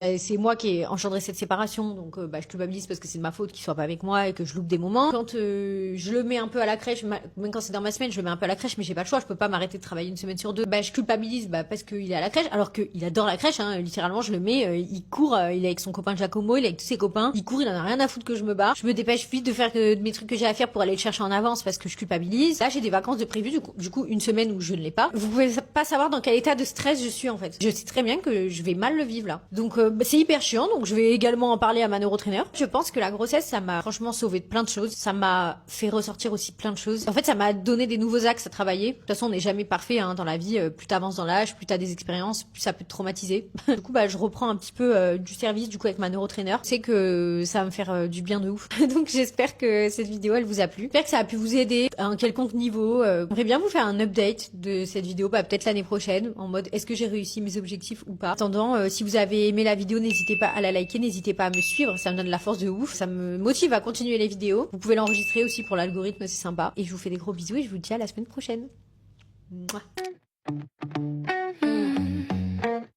C'est moi qui ai engendré cette séparation, donc je culpabilise parce que c'est de ma faute qu'il soit pas avec moi et que je loupe des moments. Quand je le mets un peu à la crèche, même quand c'est dans ma semaine, je le mets un peu à la crèche, mais j'ai pas le choix, je peux pas m'arrêter de travailler une semaine sur deux. Je culpabilise parce qu'il est à la crèche, alors qu'il adore la crèche, hein, littéralement je le mets, il court, il est avec son copain Giacomo, il est avec tous ses copains, il court, il en a rien à foutre que je me barre. Je me dépêche vite de faire mes trucs que j'ai à faire pour aller le chercher en avance parce que je culpabilise. Là j'ai des vacances de prévues, du coup une semaine où je ne l'ai pas. Vous pouvez pas savoir dans quel état de stress je suis en fait. Je sais très bien que je vais mal le vivre là. Donc c'est hyper chiant, donc je vais également en parler à ma neurotrainer. Je pense que la grossesse, ça m'a franchement sauvé de plein de choses. Ça m'a fait ressortir aussi plein de choses. En fait, ça m'a donné des nouveaux axes à travailler. De toute façon, on n'est jamais parfait hein, dans la vie. Plus t'avances dans l'âge, plus t'as des expériences, plus ça peut te traumatiser. Du coup, je reprends un petit peu du service du coup avec ma neurotrainer. C'est que ça va me faire du bien de ouf. Donc j'espère que cette vidéo, elle vous a plu. J'espère que ça a pu vous aider à un quelconque niveau. J'aimerais bien vous faire un update de cette vidéo, peut-être l'année prochaine, en mode est-ce que j'ai réussi mes objectifs ou pas. En attendant, si vous avez aimé la vidéo, n'hésitez pas à la liker, n'hésitez pas à me suivre, ça me donne de la force de ouf, ça me motive à continuer les vidéos. Vous pouvez l'enregistrer aussi pour l'algorithme, c'est sympa. Et je vous fais des gros bisous et je vous dis à la semaine prochaine. Mouah.